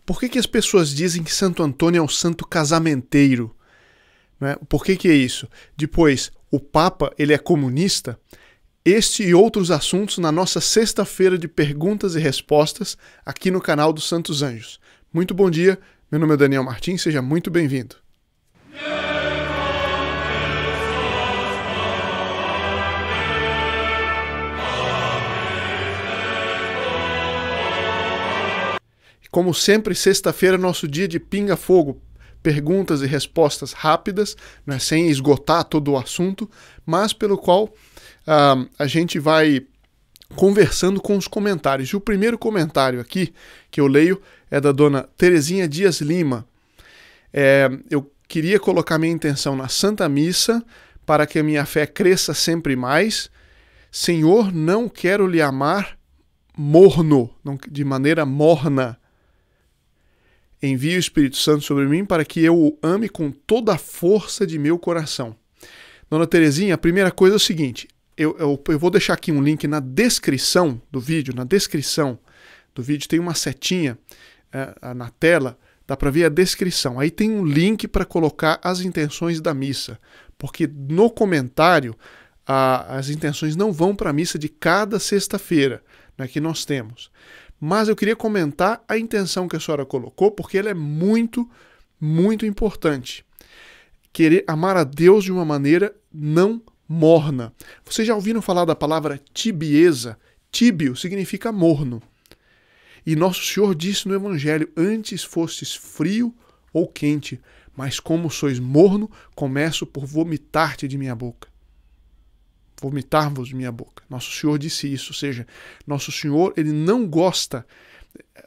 Por que as pessoas dizem que Santo Antônio é um santo casamenteiro? Né? Por que é isso? Depois, o Papa ele é comunista? Este e outros assuntos na nossa sexta-feira de perguntas e respostas aqui no canal dos Santos Anjos. Muito bom dia, meu nome é Daniel Martins, seja muito bem-vindo. Como sempre, sexta-feira é nosso dia de pinga-fogo, perguntas e respostas rápidas, né, sem esgotar todo o assunto, mas pelo qual a gente vai conversando com os comentários. E o primeiro comentário aqui que eu leio é da dona Terezinha Dias Lima. Eu queria colocar minha intenção na Santa Missa para que a minha fé cresça sempre mais. Senhor, não quero lhe amar morno, de maneira morna. Envie o Espírito Santo sobre mim para que eu o ame com toda a força de meu coração. Dona Terezinha, a primeira coisa é o seguinte, eu vou deixar aqui um link na descrição do vídeo, tem uma setinha na tela, dá para ver a descrição. Aí tem um link para colocar as intenções da missa, porque no comentário as intenções não vão para a missa de cada sexta-feira, né, que nós temos. Mas eu queria comentar a intenção que a senhora colocou, porque ela é muito, muito importante. Querer amar a Deus de uma maneira não morna. Vocês já ouviram falar da palavra tibieza? Tíbio significa morno. E Nosso Senhor disse no Evangelho, antes fostes frio ou quente, mas como sois morno, começo por vomitar-te de minha boca. Vomitar-vos de minha boca. Nosso Senhor disse isso, ou seja, Nosso Senhor, ele não gosta,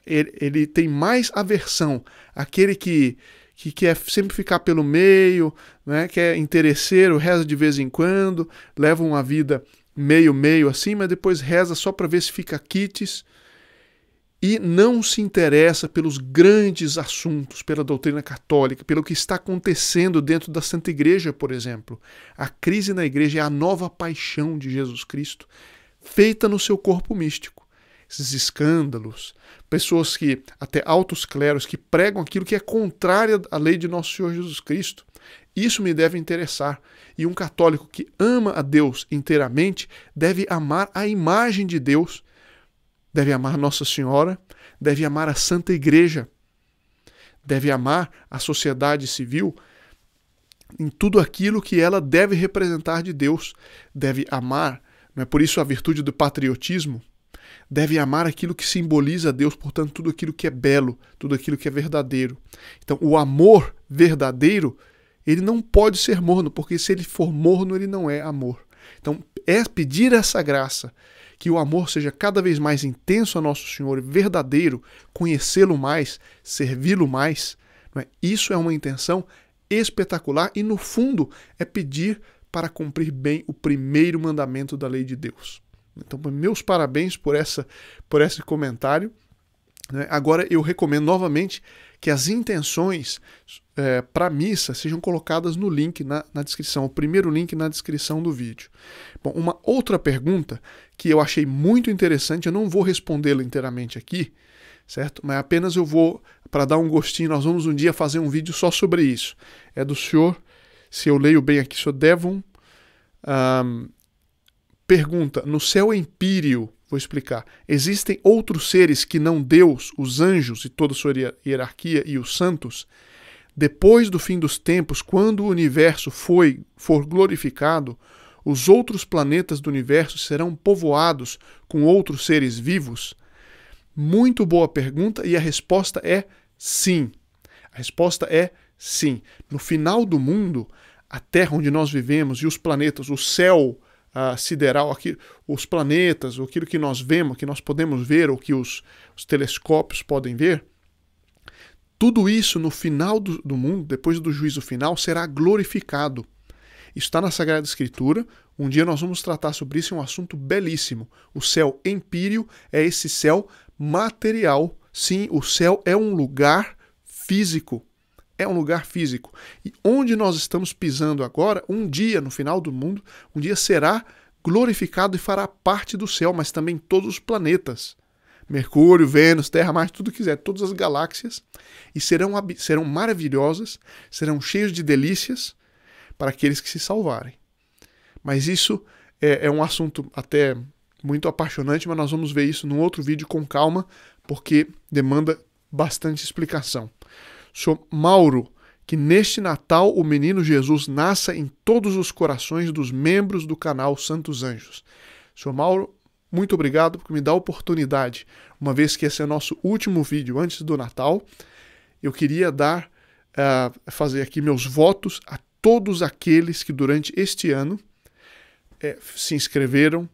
ele tem mais aversão àquele que quer sempre ficar pelo meio, né, que é interesseiro, reza de vez em quando, leva uma vida meio assim, mas depois reza só para ver se fica quites, e não se interessa pelos grandes assuntos, pela doutrina católica, pelo que está acontecendo dentro da Santa Igreja, por exemplo. A crise na Igreja é a nova paixão de Jesus Cristo, feita no seu corpo místico. Esses escândalos, pessoas que, até altos cleros, que pregam aquilo que é contrário à lei de Nosso Senhor Jesus Cristo. Isso me deve interessar. E um católico que ama a Deus inteiramente deve amar a imagem de Deus, deve amar Nossa Senhora, deve amar a Santa Igreja, deve amar a sociedade civil em tudo aquilo que ela deve representar de Deus, deve amar, não é por isso a virtude do patriotismo, deve amar aquilo que simboliza Deus, portanto tudo aquilo que é belo, tudo aquilo que é verdadeiro. Então o amor verdadeiro, ele não pode ser morno, porque se ele for morno, ele não é amor. Então é pedir essa graça, que o amor seja cada vez mais intenso a Nosso Senhor, verdadeiro, conhecê-lo mais, servi-lo mais. Não é? Isso é uma intenção espetacular e, no fundo, é pedir para cumprir bem o primeiro mandamento da lei de Deus. Então, meus parabéns por esse comentário. Né? Agora, eu recomendo novamente que as intenções para a missa sejam colocadas no link na descrição, o primeiro link na descrição do vídeo. Bom, uma outra pergunta que eu achei muito interessante, eu não vou respondê-la inteiramente aqui, certo? Mas apenas eu vou, para dar um gostinho, nós vamos um dia fazer um vídeo só sobre isso. É do senhor, se eu leio bem aqui, senhor Devon, pergunta, no céu empíreo, vou explicar, existem outros seres que não Deus, os anjos e toda a sua hierarquia e os santos? Depois do fim dos tempos, quando o universo for glorificado, os outros planetas do universo serão povoados com outros seres vivos? Muito boa pergunta e a resposta é sim. A resposta é sim. No final do mundo, a Terra onde nós vivemos e os planetas, o céu sideral, aqui, os planetas, aquilo que nós vemos, que nós podemos ver, ou que os telescópios podem ver, tudo isso no final do mundo, depois do juízo final, será glorificado. Isso está na Sagrada Escritura. Um dia nós vamos tratar sobre isso, é um assunto belíssimo. O céu empíreo é esse céu material. Sim, o céu é um lugar físico. É um lugar físico. E onde nós estamos pisando agora, um dia, no final do mundo, um dia será glorificado e fará parte do céu, mas também todos os planetas. Mercúrio, Vênus, Terra, Marte, tudo que quiser, todas as galáxias, e serão maravilhosas, serão cheios de delícias para aqueles que se salvarem. Mas isso é um assunto até muito apaixonante, mas nós vamos ver isso num outro vídeo com calma, porque demanda bastante explicação. Sou Mauro, que neste Natal o menino Jesus nasça em todos os corações dos membros do canal Santos Anjos. Sou Mauro, muito obrigado por me dar a oportunidade, uma vez que esse é o nosso último vídeo antes do Natal, eu queria fazer aqui meus votos a todos aqueles que durante este ano se inscreveram,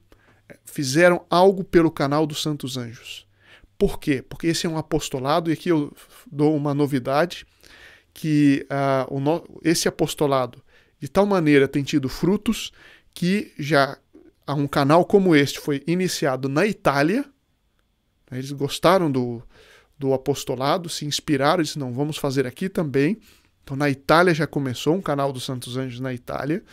fizeram algo pelo canal dos Santos Anjos. Por quê? Porque esse é um apostolado, e aqui eu dou uma novidade, que esse apostolado de tal maneira tem tido frutos que já um canal como este foi iniciado na Itália. Eles gostaram do apostolado, se inspiraram e disseram, não, vamos fazer aqui também. Então na Itália já começou um canal dos Santos Anjos na Itália.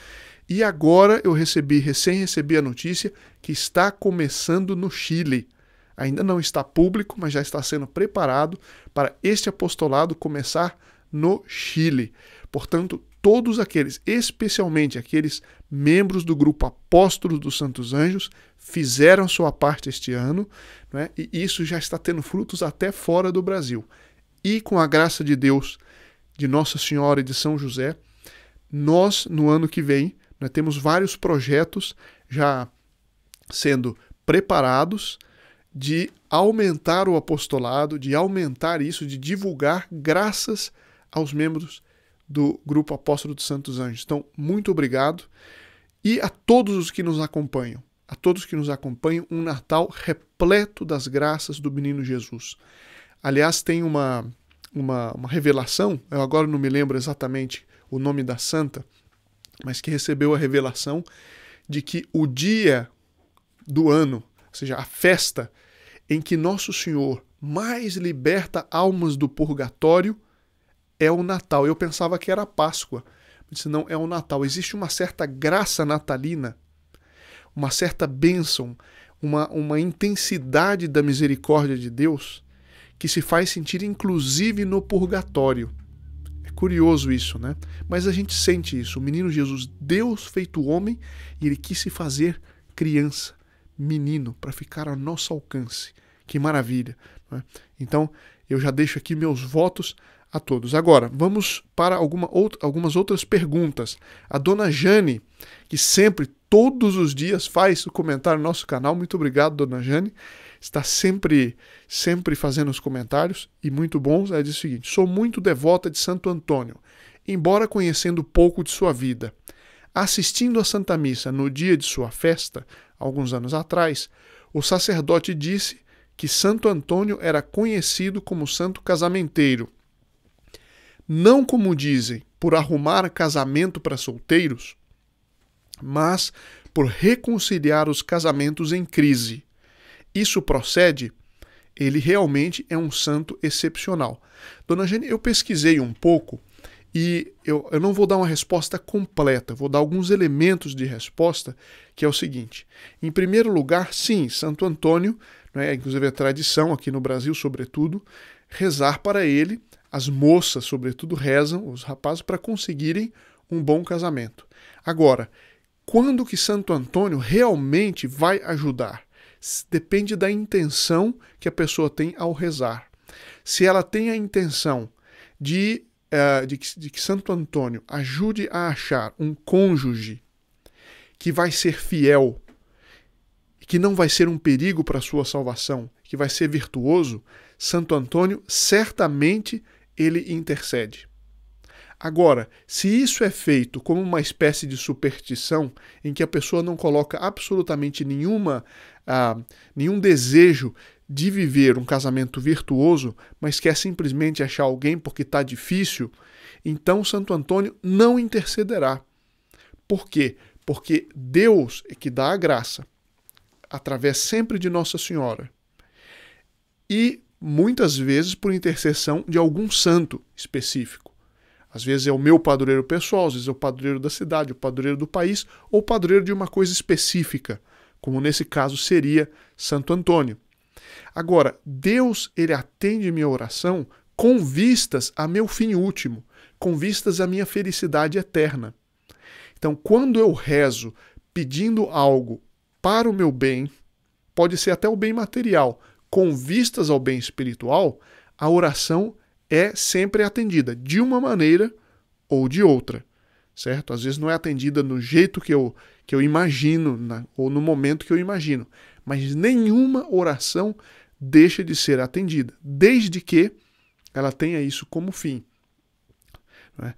E agora eu recém recebi a notícia que está começando no Chile. Ainda não está público, mas já está sendo preparado para este apostolado começar no Chile. Portanto, todos aqueles, especialmente aqueles membros do grupo Apóstolos dos Santos Anjos, fizeram sua parte este ano, né? E isso já está tendo frutos até fora do Brasil. E com a graça de Deus, de Nossa Senhora e de São José, nós, no ano que vem, temos vários projetos já sendo preparados de aumentar o apostolado, de aumentar isso, de divulgar graças aos membros do Grupo Apóstolo dos Santos Anjos. Então, muito obrigado. E a todos os que nos acompanham, um Natal repleto das graças do menino Jesus. Aliás, tem uma revelação, eu agora não me lembro exatamente o nome da santa, mas que recebeu a revelação de que o dia do ano, ou seja, a festa em que Nosso Senhor mais liberta almas do purgatório é o Natal. Eu pensava que era a Páscoa, mas não, é o Natal. Existe uma certa graça natalina, uma certa bênção, uma intensidade da misericórdia de Deus que se faz sentir inclusive no purgatório. Curioso isso, né? Mas a gente sente isso. O menino Jesus, Deus feito homem, e ele quis se fazer criança, menino, para ficar ao nosso alcance. Que maravilha, né? Então, eu já deixo aqui meus votos a todos. Agora, vamos para algumas outras perguntas. A dona Jane, que sempre, todos os dias, faz o comentário no nosso canal. Muito obrigado, dona Jane. Está sempre fazendo os comentários, e muito bons. Ela diz o seguinte: sou muito devota de Santo Antônio, embora conhecendo pouco de sua vida. Assistindo à Santa Missa no dia de sua festa, alguns anos atrás, o sacerdote disse que Santo Antônio era conhecido como santo casamenteiro. Não como dizem, por arrumar casamento para solteiros, mas por reconciliar os casamentos em crise. Isso procede? Ele realmente é um santo excepcional. Dona Jane, eu pesquisei um pouco e eu não vou dar uma resposta completa, vou dar alguns elementos de resposta, que é o seguinte. Em primeiro lugar, sim, Santo Antônio, inclusive a tradição aqui no Brasil, sobretudo, rezar para ele. As moças, sobretudo, rezam, os rapazes, para conseguirem um bom casamento. Agora, quando que Santo Antônio realmente vai ajudar? Depende da intenção que a pessoa tem ao rezar. Se ela tem a intenção de que Santo Antônio ajude a achar um cônjuge que vai ser fiel, que não vai ser um perigo para a sua salvação, que vai ser virtuoso, Santo Antônio certamente ele intercede. Agora, se isso é feito como uma espécie de superstição, em que a pessoa não coloca absolutamente nenhum desejo de viver um casamento virtuoso, mas quer simplesmente achar alguém porque está difícil, então Santo Antônio não intercederá. Por quê? Porque Deus é que dá a graça, através sempre de Nossa Senhora, e muitas vezes por intercessão de algum santo específico. Às vezes é o meu padroeiro pessoal, às vezes é o padroeiro da cidade, o padroeiro do país, ou o padroeiro de uma coisa específica, como nesse caso seria Santo Antônio. Agora, Deus, ele atende minha oração com vistas a meu fim último, com vistas à minha felicidade eterna. Então, quando eu rezo pedindo algo para o meu bem, pode ser até o bem material, com vistas ao bem espiritual, a oração é sempre atendida, de uma maneira ou de outra, certo? Às vezes não é atendida no jeito que eu imagino, ou no momento que eu imagino, mas nenhuma oração deixa de ser atendida, desde que ela tenha isso como fim. Né?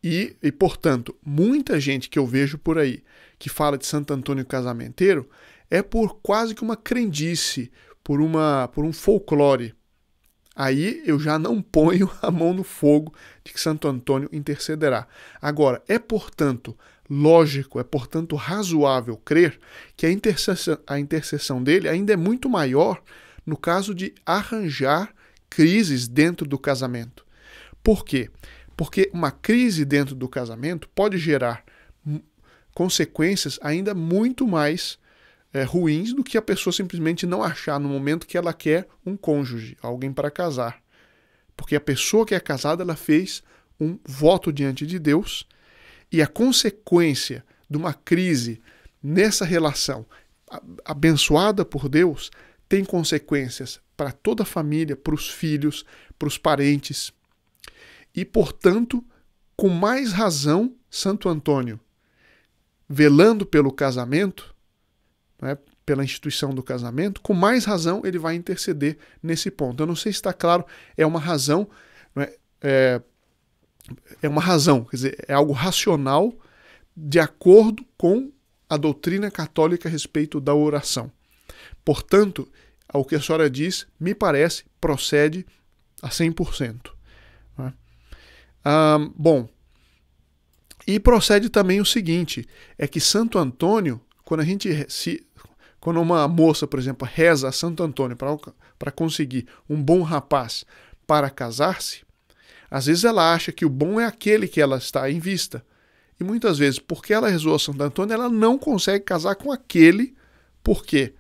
E, portanto, muita gente que eu vejo por aí que fala de Santo Antônio Casamenteiro é por quase que uma crendice, por um folclore. Aí eu já não ponho a mão no fogo de que Santo Antônio intercederá. Agora, é portanto lógico, é portanto razoável crer que a intercessão dele ainda é muito maior no caso de arranjar crises dentro do casamento. Por quê? Porque uma crise dentro do casamento pode gerar consequências ainda muito mais ruins do que a pessoa simplesmente não achar no momento que ela quer um cônjuge, alguém para casar. Porque a pessoa que é casada, ela fez um voto diante de Deus e a consequência de uma crise nessa relação abençoada por Deus tem consequências para toda a família, para os filhos, para os parentes. E, portanto, com mais razão, Santo Antônio, velando pelo casamento, né, pela instituição do casamento, com mais razão ele vai interceder nesse ponto. Eu não sei se está claro, é uma razão, né, é uma razão, quer dizer, é algo racional de acordo com a doutrina católica a respeito da oração. Portanto, o que a senhora diz, me parece, procede a 100%. Né? Bom, e procede também o seguinte, é que Santo Antônio, quando uma moça, por exemplo, reza a Santo Antônio para conseguir um bom rapaz para casar-se, às vezes ela acha que o bom é aquele que ela está em vista. E muitas vezes, porque ela rezou a Santo Antônio, ela não consegue casar com aquele. Por quê?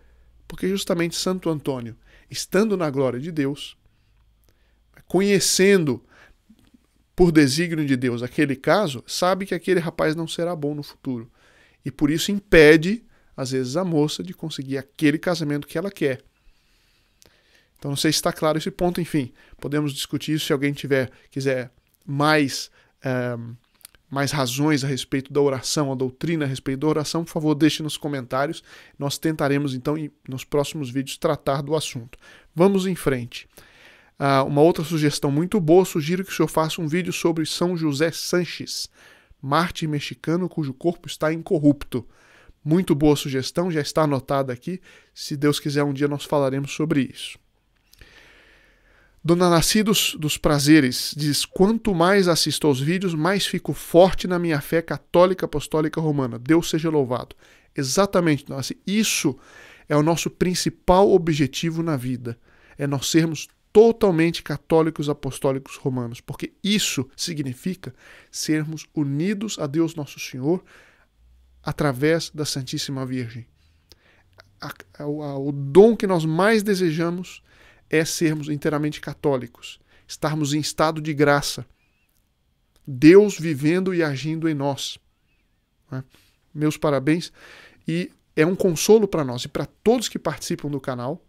Porque justamente Santo Antônio, estando na glória de Deus, conhecendo por desígnio de Deus aquele caso, sabe que aquele rapaz não será bom no futuro. E por isso impede, às vezes, a moça de conseguir aquele casamento que ela quer. Então não sei se está claro esse ponto, enfim, podemos discutir isso se alguém quiser mais razões a respeito da oração, a doutrina a respeito da oração, por favor, deixe nos comentários. Nós tentaremos, então, nos próximos vídeos, tratar do assunto. Vamos em frente. Uma outra sugestão muito boa, sugiro que o senhor faça um vídeo sobre São José Sanches, mártir mexicano cujo corpo está incorrupto. Muito boa sugestão, já está anotada aqui. Se Deus quiser, um dia nós falaremos sobre isso. Dona Nascidos dos Prazeres diz: quanto mais assisto aos vídeos, mais fico forte na minha fé católica apostólica romana. Deus seja louvado. Exatamente, nossa, isso é o nosso principal objetivo na vida. É nós sermos totalmente católicos apostólicos romanos, porque isso significa sermos unidos a Deus Nosso Senhor através da Santíssima Virgem. O dom que nós mais desejamos é sermos inteiramente católicos, estarmos em estado de graça, Deus vivendo e agindo em nós. Né? Meus parabéns, e é um consolo para nós e para todos que participam do canal.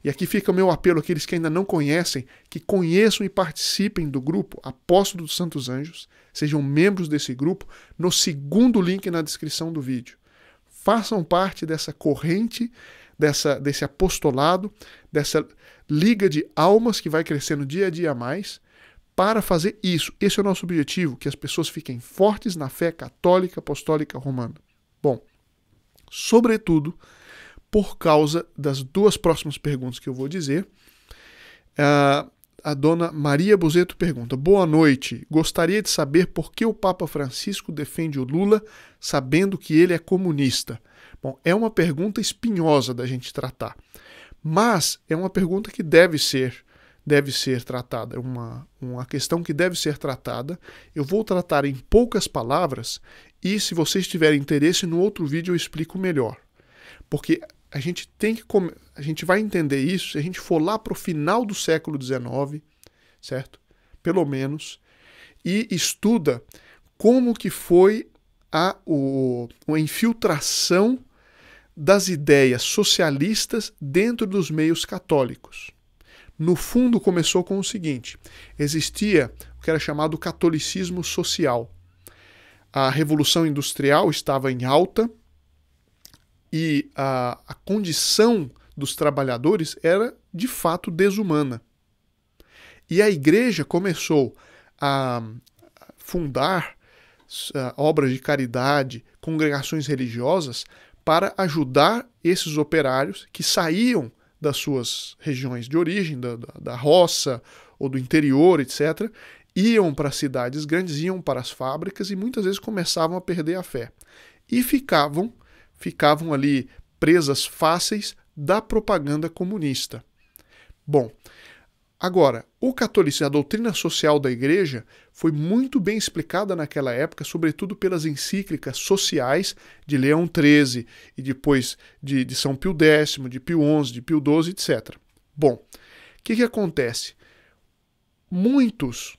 E aqui fica o meu apelo àqueles que ainda não conhecem, que conheçam e participem do grupo Apóstolo dos Santos Anjos, sejam membros desse grupo, no segundo link na descrição do vídeo. Façam parte dessa corrente, desse apostolado, dessa liga de almas que vai crescendo dia a dia a mais, para fazer isso. Esse é o nosso objetivo, que as pessoas fiquem fortes na fé católica apostólica romana. Bom, sobretudo, por causa das duas próximas perguntas que eu vou dizer, a dona Maria Buzeto pergunta: boa noite, gostaria de saber por que o Papa Francisco defende o Lula sabendo que ele é comunista. Bom, é uma pergunta espinhosa da gente tratar, mas é uma pergunta que deve ser tratada, é uma questão que deve ser tratada. Eu vou tratar em poucas palavras e, se vocês tiverem interesse, no outro vídeo eu explico melhor. Porque a gente vai entender isso se a gente for lá para o final do século XIX, certo? Pelo menos, e estuda como que foi a infiltração das ideias socialistas dentro dos meios católicos. No fundo, começou com o seguinte: existia o que era chamado catolicismo social. A Revolução Industrial estava em alta e a condição dos trabalhadores era, de fato, desumana. E a igreja começou a fundar obras de caridade, congregações religiosas, para ajudar esses operários que saíam das suas regiões de origem, da roça ou do interior, etc., iam para as cidades grandes, iam para as fábricas e muitas vezes começavam a perder a fé. E ficavam ali presas fáceis da propaganda comunista. Bom, agora, o catolicismo, a doutrina social da igreja foi muito bem explicada naquela época, sobretudo pelas encíclicas sociais de Leão XIII e depois de São Pio X, de Pio XI, de Pio XII, etc. Bom, o que acontece? Muitos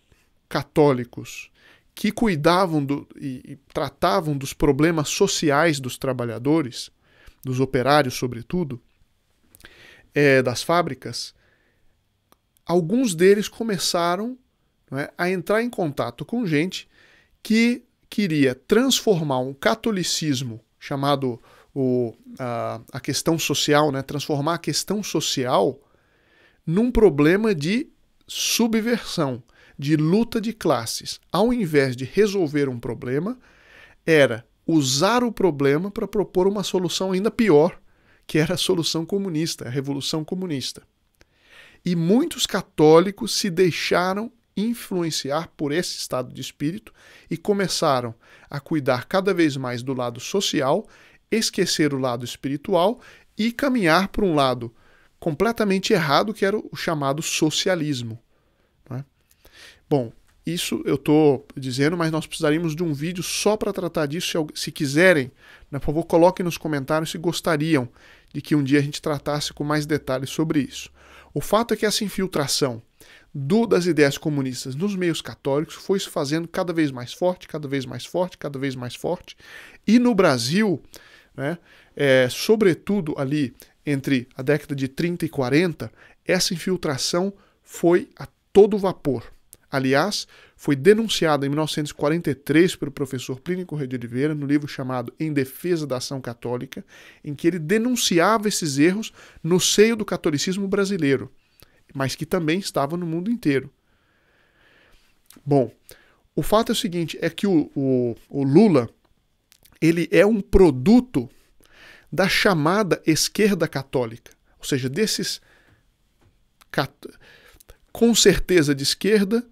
católicos que cuidavam e tratavam dos problemas sociais dos trabalhadores, dos operários sobretudo, das fábricas, alguns deles começaram, não é, a entrar em contato com gente que queria transformar um catolicismo chamado a questão social, né, transformar a questão social num problema de subversão, de luta de classes. Ao invés de resolver um problema, era usar o problema para propor uma solução ainda pior, que era a solução comunista, a Revolução Comunista. E muitos católicos se deixaram influenciar por esse estado de espírito e começaram a cuidar cada vez mais do lado social, esquecer o lado espiritual e caminhar para um lado completamente errado, que era o chamado socialismo. Não é? Bom, isso eu estou dizendo, mas nós precisaríamos de um vídeo só para tratar disso. Se quiserem, né, por favor, coloquem nos comentários se gostariam de que um dia a gente tratasse com mais detalhes sobre isso. O fato é que essa infiltração das ideias comunistas nos meios católicos foi se fazendo cada vez mais forte, cada vez mais forte, cada vez mais forte. E no Brasil, né, sobretudo ali entre a década de 30 e 40, essa infiltração foi a todo vapor. Aliás, foi denunciada em 1943 pelo professor Plínio Corrêa de Oliveira, no livro chamado Em Defesa da Ação Católica, em que ele denunciava esses erros no seio do catolicismo brasileiro, mas que também estava no mundo inteiro. Bom, o fato é o seguinte, é que o Lula, ele é um produto da chamada esquerda católica, ou seja, desses com certeza de esquerda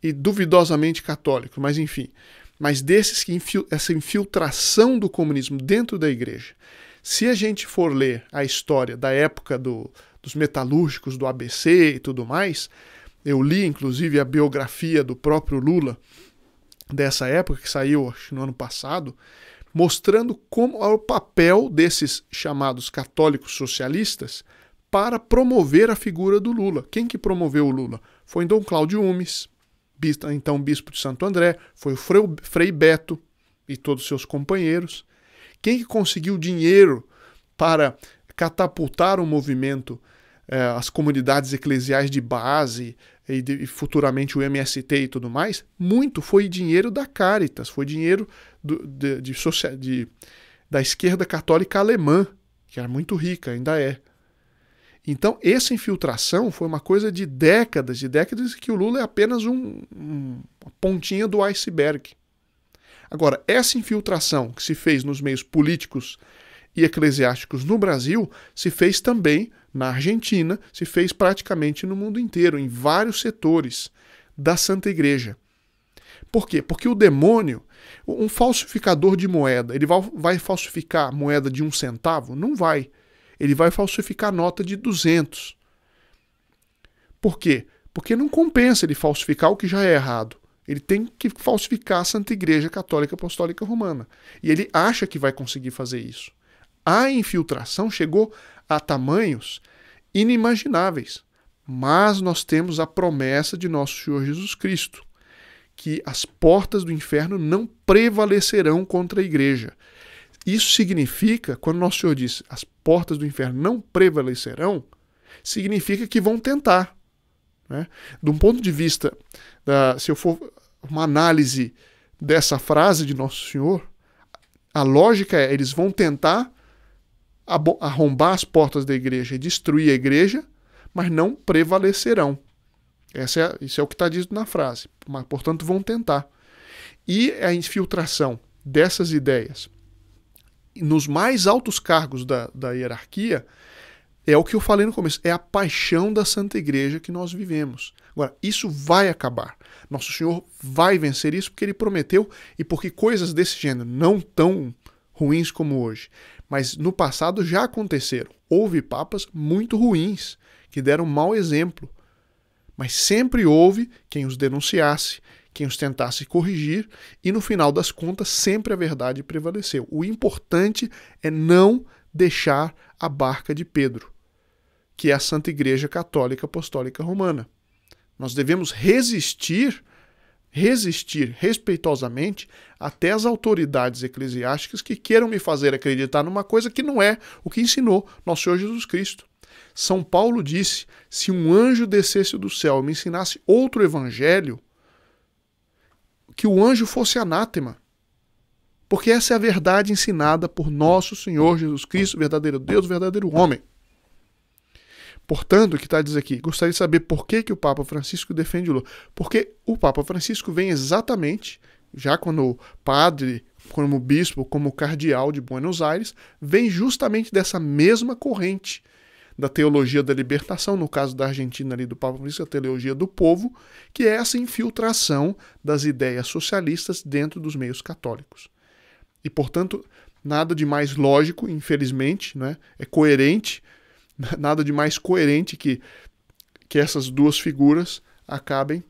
e duvidosamente católico, mas enfim, mas desses que essa infiltração do comunismo dentro da igreja. Se a gente for ler a história da época dos metalúrgicos, do ABC e tudo mais, eu li inclusive a biografia do próprio Lula dessa época, que saiu acho, no ano passado, mostrando como é o papel desses chamados católicos socialistas para promover a figura do Lula. Quem que promoveu o Lula? Foi Dom Cláudio Umes, então bispo de Santo André, foi o Frei Beto e todos os seus companheiros. Quem que conseguiu dinheiro para catapultar o movimento, as comunidades eclesiais de base e futuramente o MST e tudo mais? Muito foi dinheiro da Caritas, foi dinheiro da esquerda católica alemã, que era muito rica, ainda é. Então, essa infiltração foi uma coisa de décadas que o Lula é apenas uma pontinha do iceberg. Agora, essa infiltração que se fez nos meios políticos e eclesiásticos no Brasil, se fez também na Argentina, se fez praticamente no mundo inteiro, em vários setores da Santa Igreja. Por quê? Porque o demônio, um falsificador de moeda, ele vai falsificar moeda de 1 centavo? Não vai. Ele vai falsificar nota de 200. Por quê? Porque não compensa ele falsificar o que já é errado. Ele tem que falsificar a Santa Igreja Católica Apostólica Romana. E ele acha que vai conseguir fazer isso. A infiltração chegou a tamanhos inimagináveis, mas nós temos a promessa de nosso Senhor Jesus Cristo, que as portas do inferno não prevalecerão contra a igreja. Isso significa, quando nosso Senhor diz as portas do inferno não prevalecerão, significa que vão tentar. Né? De um ponto de vista, se eu for uma análise dessa frase de nosso Senhor, a lógica é, eles vão tentar arrombar as portas da igreja e destruir a igreja, mas não prevalecerão. Isso é o que está dito na frase. Mas, portanto, vão tentar. E a infiltração dessas ideias nos mais altos cargos da hierarquia é o que eu falei no começo. É a paixão da Santa Igreja que nós vivemos. Agora, isso vai acabar. Nosso Senhor vai vencer isso porque Ele prometeu e porque coisas desse gênero, não tão ruins como hoje, mas no passado já aconteceram. Houve papas muito ruins que deram mau exemplo. Mas sempre houve quem os denunciasse, quem os tentasse corrigir, e no final das contas sempre a verdade prevaleceu. O importante é não deixar a barca de Pedro, que é a Santa Igreja Católica Apostólica Romana. Nós devemos resistir respeitosamente até as autoridades eclesiásticas que queiram me fazer acreditar numa coisa que não é o que ensinou nosso Senhor Jesus Cristo. São Paulo disse, se um anjo descesse do céu e me ensinasse outro evangelho, que o anjo fosse anátema. Porque essa é a verdade ensinada por nosso Senhor Jesus Cristo, verdadeiro Deus, verdadeiro homem. Portanto, o que está a dizer aqui? Gostaria de saber por que o Papa Francisco defende o Lula. Porque o Papa Francisco vem exatamente, já como padre, como bispo, como cardeal de Buenos Aires, vem justamente dessa mesma corrente da teologia da libertação, no caso da Argentina ali do Papa Francisco, a teologia do povo, que é essa infiltração das ideias socialistas dentro dos meios católicos. E, portanto, nada de mais lógico, infelizmente, né? É coerente, nada de mais coerente que essas duas figuras acabem,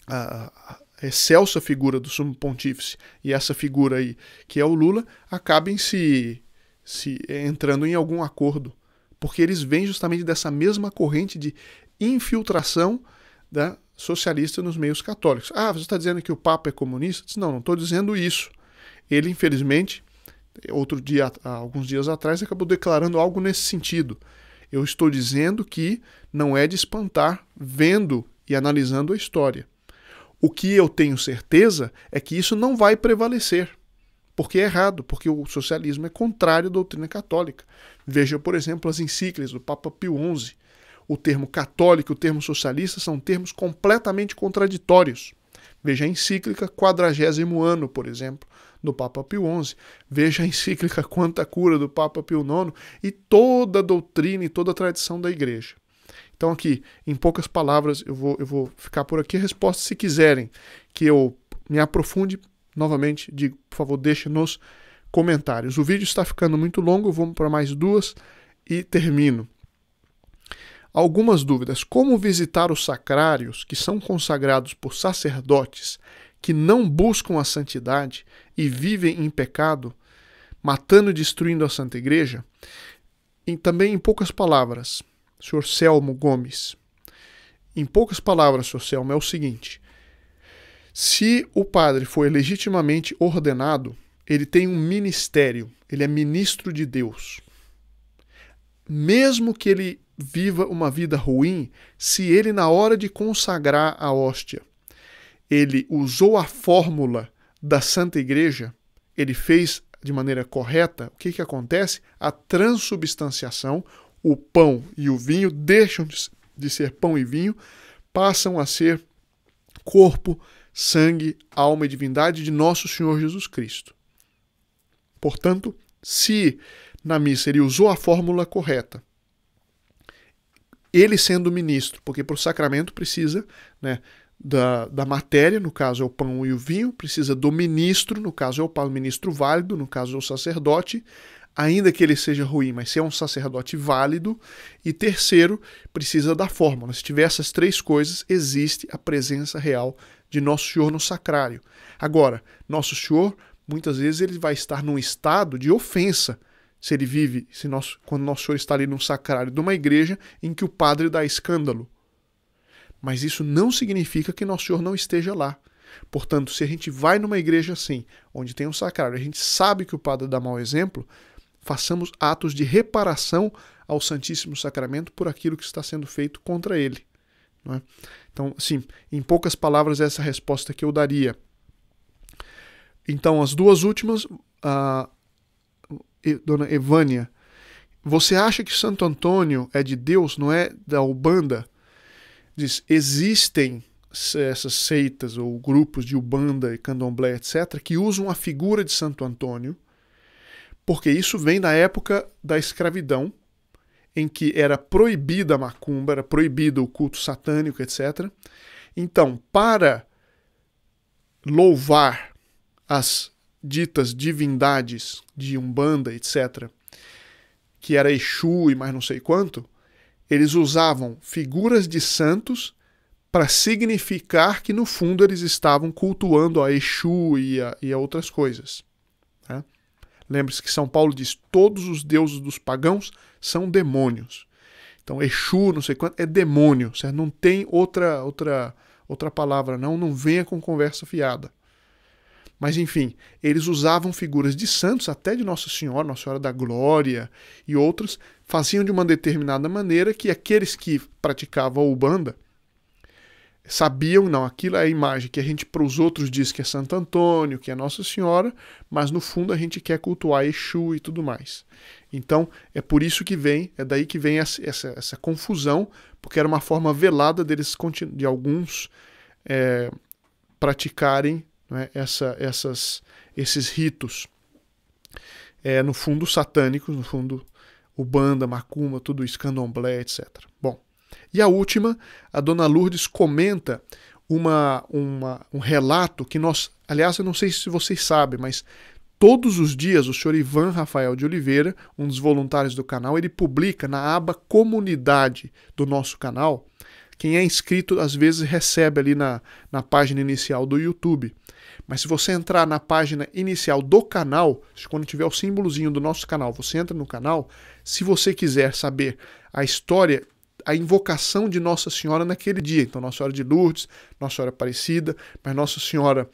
a excelsa figura do sumo pontífice e essa figura aí, que é o Lula, acabem se entrando em algum acordo. Porque eles vêm justamente dessa mesma corrente de infiltração da socialista nos meios católicos. Ah, você está dizendo que o Papa é comunista? Não estou dizendo isso. Ele, infelizmente, alguns dias atrás, acabou declarando algo nesse sentido. Eu estou dizendo que não é de espantar vendo e analisando a história. O que eu tenho certeza é que isso não vai prevalecer. Porque é errado, porque o socialismo é contrário à doutrina católica. Veja, por exemplo, as encíclicas do Papa Pio XI. O termo católico e o termo socialista são termos completamente contraditórios. Veja a encíclica 40º Ano, por exemplo, do Papa Pio XI. Veja a encíclica Quanta Cura do Papa Pio IX e toda a doutrina e toda a tradição da Igreja. Então aqui, em poucas palavras, eu vou ficar por aqui a resposta. Se quiserem que eu me aprofunde, novamente, digo, por favor, deixe nos comentários. O vídeo está ficando muito longo, vamos para mais duas e termino. Algumas dúvidas. Como visitar os sacrários que são consagrados por sacerdotes que não buscam a santidade e vivem em pecado, matando e destruindo a Santa Igreja? E também, em poucas palavras, Sr. Selmo Gomes. Em poucas palavras, Sr. Selmo, é o seguinte: se o padre foi legitimamente ordenado, ele tem um ministério, ele é ministro de Deus. Mesmo que ele viva uma vida ruim, se ele, na hora de consagrar a hóstia, ele usou a fórmula da Santa Igreja, ele fez de maneira correta, o que acontece? A transubstanciação, o pão e o vinho deixam de ser pão e vinho, passam a ser corpo, sangue, alma e divindade de nosso Senhor Jesus Cristo. Portanto, se na missa ele usou a fórmula correta, ele sendo ministro, porque para o sacramento precisa, né, da matéria, no caso é o pão e o vinho, precisa do ministro, no caso é o ministro válido, no caso é o sacerdote, ainda que ele seja ruim, mas se é um sacerdote válido. E terceiro, precisa da fórmula. Se tiver essas três coisas, existe a presença real de Nosso Senhor no sacrário. Agora, Nosso Senhor, muitas vezes, ele vai estar num estado de ofensa. se ele vive, quando Nosso Senhor está ali no sacrário de uma igreja em que o padre dá escândalo. Mas isso não significa que Nosso Senhor não esteja lá. Portanto, se a gente vai numa igreja assim, onde tem um sacrário, a gente sabe que o padre dá mau exemplo, façamos atos de reparação ao Santíssimo Sacramento por aquilo que está sendo feito contra ele. Não é? Então, assim, em poucas palavras, essa resposta que eu daria. Então, as duas últimas, Dona Evânia, você acha que Santo Antônio é de Deus, não é da Umbanda? Diz, existem essas seitas ou grupos de Umbanda e Candomblé, etc., que usam a figura de Santo Antônio, porque isso vem da época da escravidão, em que era proibida a macumba, era proibido o culto satânico, etc. Então, para louvar as ditas divindades de Umbanda, etc., que era Exu e mais não sei quanto, eles usavam figuras de santos para significar que, no fundo, eles estavam cultuando a Exu e a outras coisas. Né? Lembre-se que São Paulo diz, todos os deuses dos pagãos são demônios. Então, Exu, não sei quanto, é demônio. Certo? Não tem outra palavra, não venha com conversa fiada. Mas, enfim, eles usavam figuras de santos, até de Nossa Senhora da Glória e outros, faziam de uma determinada maneira que aqueles que praticavam a Umbanda sabiam, não, aquilo é a imagem que a gente para os outros diz que é Santo Antônio, que é Nossa Senhora, mas no fundo a gente quer cultuar Exu e tudo mais. Então, é por isso que vem, é daí que vem essa confusão, porque era uma forma velada deles, de alguns, praticarem, né, esses ritos, no fundo satânicos, no fundo Umbanda, macumba, tudo isso, candomblé, etc. Bom, e a última, a Dona Lourdes comenta um relato que aliás, eu não sei se vocês sabem, mas todos os dias o senhor Ivan Rafael de Oliveira, um dos voluntários do canal, ele publica na aba Comunidade do nosso canal. Quem é inscrito, às vezes, recebe ali na página inicial do YouTube. Mas se você entrar na página inicial do canal, quando tiver o símbolozinho do nosso canal, você entra no canal, se você quiser saber a história, a invocação de Nossa Senhora naquele dia. Então, Nossa Senhora de Lourdes, Nossa Senhora Aparecida, mas Nossa Senhora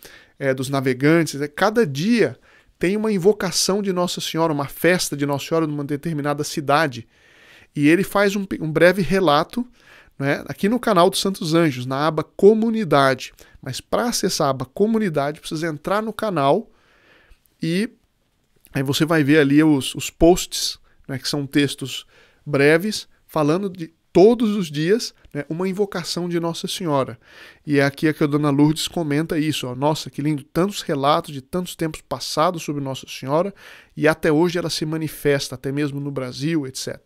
dos Navegantes. Cada dia tem uma invocação de Nossa Senhora, uma festa de Nossa Senhora numa determinada cidade. E ele faz um breve relato, né, aqui no canal dos Santos Anjos, na aba Comunidade. Mas para acessar a aba Comunidade, precisa entrar no canal e aí você vai ver ali os posts, né, que são textos breves, falando de todos os dias, né, uma invocação de Nossa Senhora. E é aqui que a Dona Lourdes comenta isso. Ó, nossa, que lindo, tantos relatos de tantos tempos passados sobre Nossa Senhora, e até hoje ela se manifesta, até mesmo no Brasil, etc.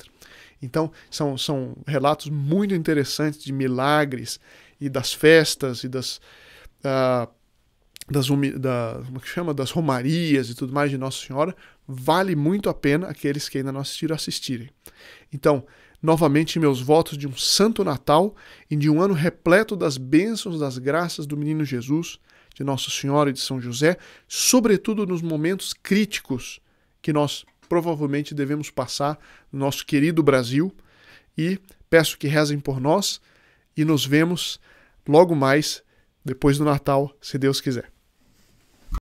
Então, são relatos muito interessantes de milagres e das festas e das romarias e tudo mais de Nossa Senhora. Vale muito a pena aqueles que ainda não assistiram assistirem. Então, novamente, meus votos de um Santo Natal e de um ano repleto das bênçãos, das graças do Menino Jesus, de Nossa Senhora e de São José, sobretudo nos momentos críticos que nós provavelmente devemos passar no nosso querido Brasil, e peço que rezem por nós e nos vemos logo mais depois do Natal, se Deus quiser.